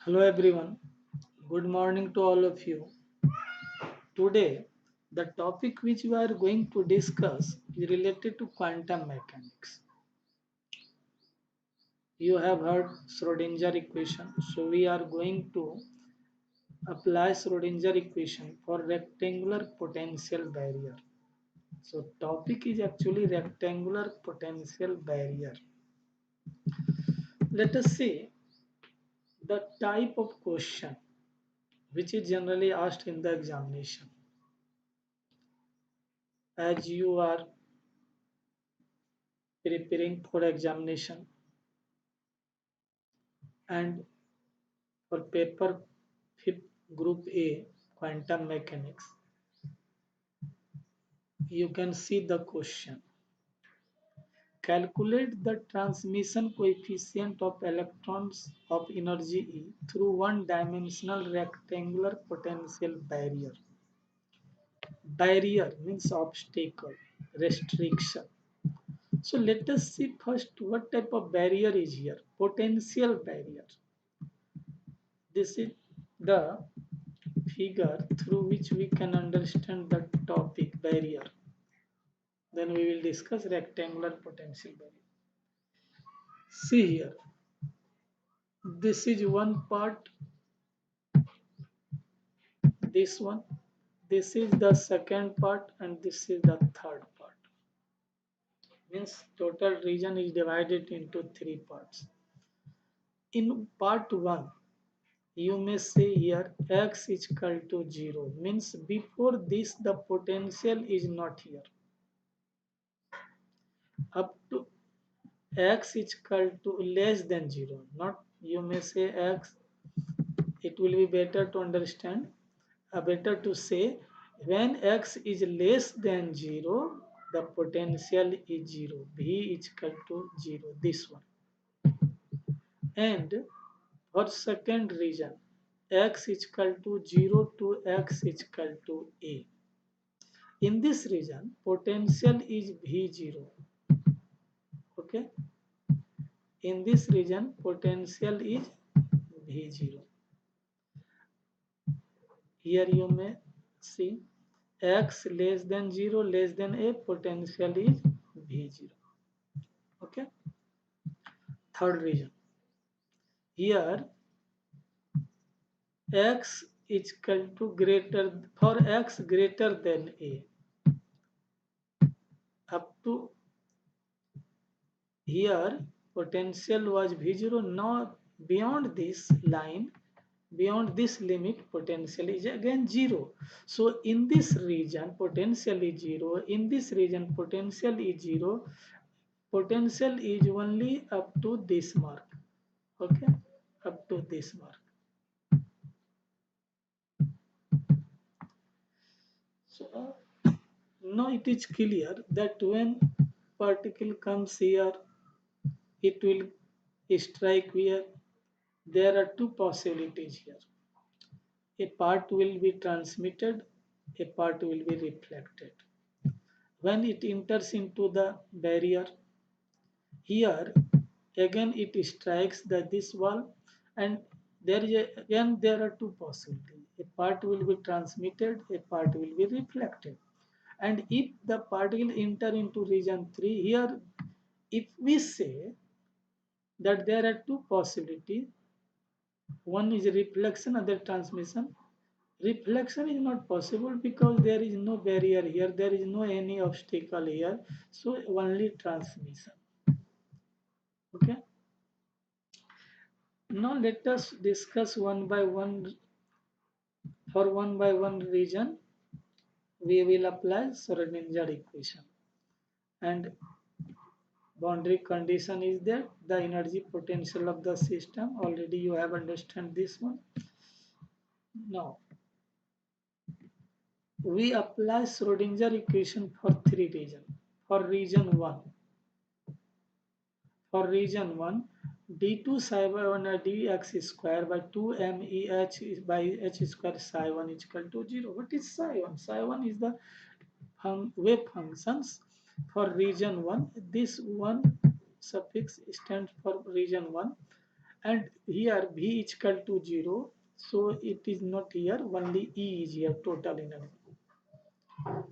Hello everyone. Good morning to all of you. Today, the topic which we are going to discuss is related to quantum mechanics. You have heard Schrodinger equation. So we are going to apply Schrodinger equation for rectangular potential barrier. So topic is actually rectangular potential barrier. Let us see the type of question which is generally asked in the examination. As you are preparing for examination and for paper 5th group A quantum mechanics, you can see the question. Calculate the transmission coefficient of electrons of energy E through one-dimensional rectangular potential barrier. Barrier means obstacle, restriction. So let us see first what type of barrier is here. Potential barrier. This is the figure through which we can understand the topic barrier. Then we will discuss rectangular potential barrier. See here, this is one part, this one, this is the second part, and this is the third part. Means total region is divided into three parts. In part 1, you may say here x is equal to 0, means before this the potential is not here. Up to x is equal to less than 0, not you may say x, it will be better to understand, better to say when x is less than 0, the potential is 0, v is equal to 0, this one. And for second region, x is equal to 0 to x is equal to a. In this region, potential is v0. Okay. In this region, potential is v0. Here you may see x less than 0 less than a, potential is v0. Okay. Third region. Here x is equal to greater, for x greater than a, up to here potential was v0. Now beyond this line, beyond this limit, potential is again 0. So in this region potential is 0, in this region potential is 0, potential is only up to this mark. Okay, up to this mark. So now it is clear that when particle comes here, it will strike here. There are two possibilities here. A part will be transmitted, a part will be reflected. When it enters into the barrier, here again it strikes this wall, and again there are two possibilities. A part will be transmitted, a part will be reflected. And if the particle enter into region 3, here if we say that there are two possibilities, one is reflection, other transmission. Reflection is not possible because there is no barrier here, there is no any obstacle here, so only transmission. Okay, now let us discuss one by one. For one by one region we will apply Schrodinger equation, and boundary condition is that the energy potential of the system, already you have understand this one. Now we apply Schrodinger equation for three region. For region 1, for region 1, d2 psi by 1 dx square by 2 meh by h square psi 1 is equal to 0. What is psi 1? Psi 1 is the wave functions for region 1. This one suffix stands for region 1, and here V is equal to 0, so it is not here, only E is here, total energy.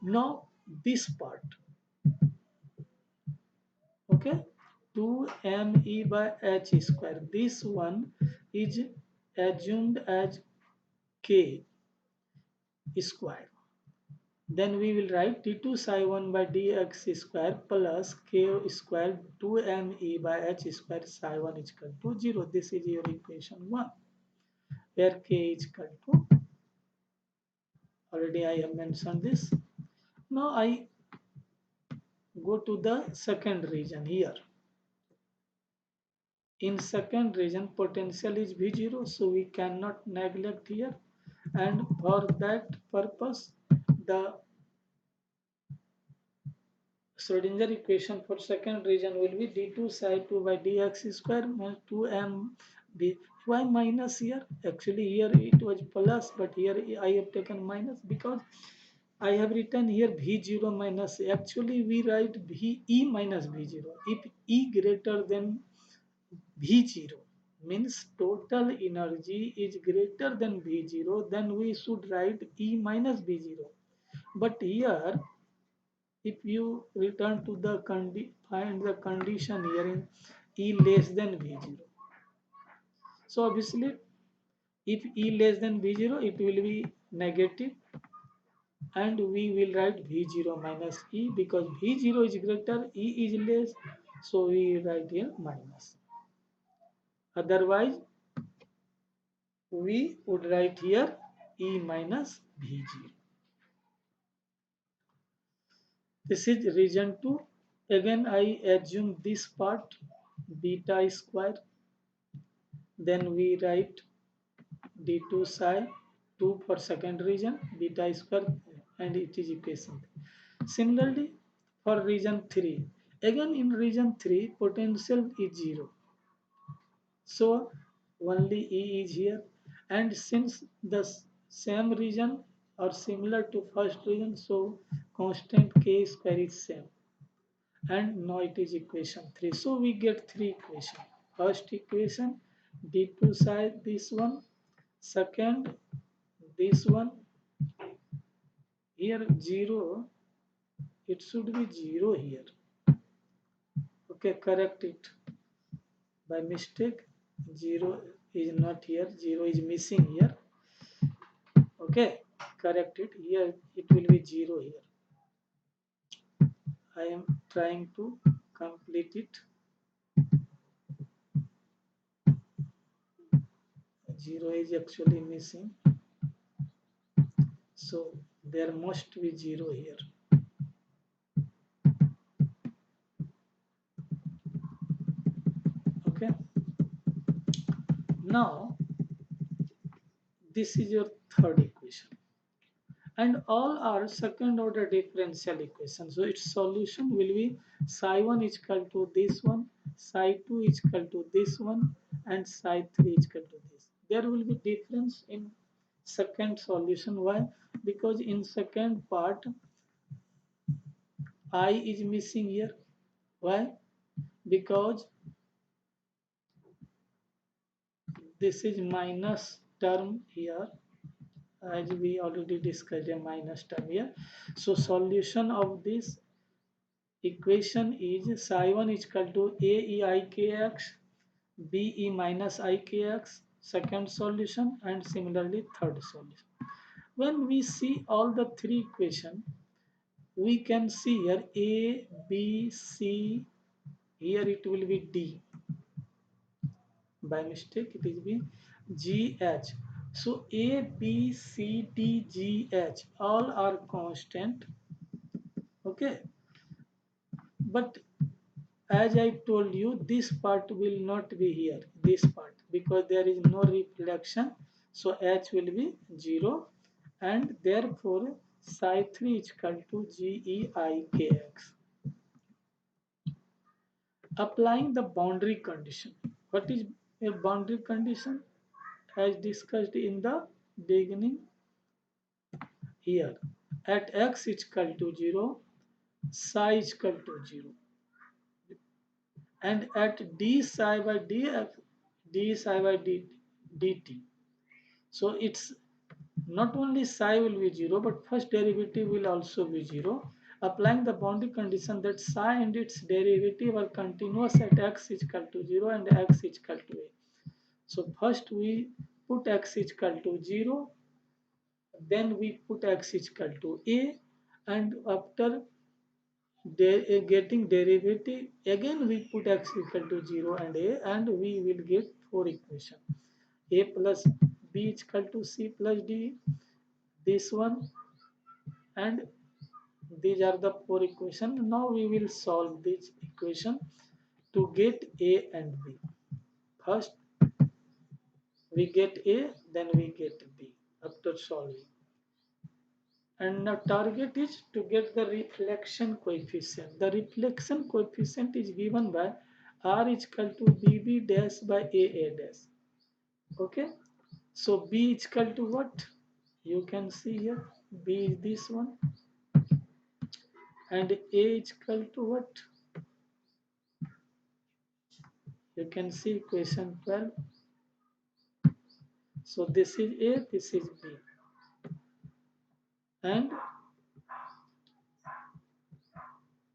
Now this part, okay, 2me by h square, this one is assumed as k square. Then we will write d2 psi 1 by dx square plus k square 2me by h square psi 1 is equal to 0. This is your equation 1, where k is equal to, already I have mentioned this. Now I go to the second region here. In second region, potential is V0, so we cannot neglect here. And for that purpose, the Schrodinger equation for second region will be d2 psi 2 by dx square minus 2m b. Why minus here? Actually here it was plus, but here I have taken minus because I have written here V0 minus. Actually we write E minus V0. If E greater than V0 means total energy is greater than V0, then we should write E minus V0. But here if you return to the find the condition here in E less than V0. So obviously if E less than V0 it will be negative, and we will write V0 minus E because V0 is greater, E is less, so we write here minus. Otherwise we would write here E minus V0. This is region 2. Again I assume this part beta square, then we write d2 psi 2 for second region beta square, and it is equation. Similarly for region 3, again in region 3 potential is 0, so only E is here, and since the same region are similar to first region, so constant k square is same, and now it is equation 3. So we get three equation. First equation d2 psi this one, second this one, here 0, it should be 0 here, okay, correct it by mistake, 0 is not here, 0 is missing here, okay, correct it, here it will be 0 here. I am trying to complete it. 0 is actually missing, so there must be 0 here. Okay, now this is your third equation, and all are second order differential equations. So its solution will be psi 1 is equal to this one, psi 2 is equal to this one, and psi 3 is equal to this. There will be difference in second solution. Why? Because in second part I is missing here. Why? Because this is minus term here, as we already discussed a minus term here. So solution of this equation is psi 1 is equal to ae ikx be minus ikx, second solution, and similarly third solution. When we see all the three equations, we can see here a b c, here it will be d, by mistake it is be gh. So a b c d g h all are constant, okay, but as I told you, this part will not be here, this part, because there is no reflection, so h will be 0, and therefore psi 3 is equal to geikx. Applying the boundary condition. What is a boundary condition? As discussed in the beginning, here at x is equal to 0, psi is equal to 0, and at d psi by dx d psi by dt. So it's not only psi will be 0, but first derivative will also be 0, applying the boundary condition that psi and its derivative are continuous at x is equal to 0 and x is equal to a. So first we put x is equal to 0, then we put x is equal to a, and after getting derivative, again we put x equal to 0 and a, and we will get four equation. A plus b is equal to c plus d, this one, and these are the four equations. Now we will solve this equation to get a and b. First we get a, then we get b after solving. And the target is to get the reflection coefficient. The reflection coefficient is given by r is equal to bb dash by a dash. Okay, so b is equal to what? You can see here, b is this one, and a is equal to what? You can see equation 12. So this is a, this is b, and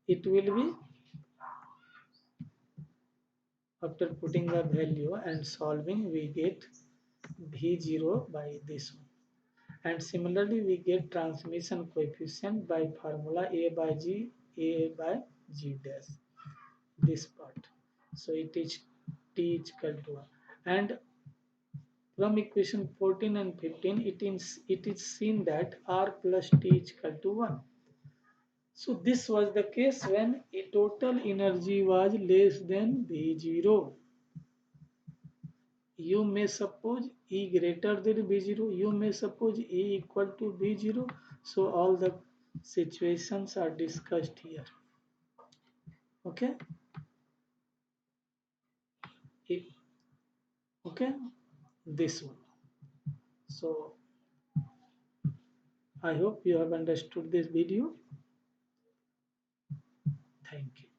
it will be, after putting the value and solving, we get v0 by this one. And similarly, we get transmission coefficient by formula a by g, a by g dash, this part. So it is t is equal to 1. And from equation 14 and 15, it is seen that r plus t is equal to 1. So this was the case when a total energy was less than V0. You may suppose E greater than V0. You may suppose E equal to V0. So all the situations are discussed here. Okay. Okay. This one. So I hope you have understood this video. Thank you.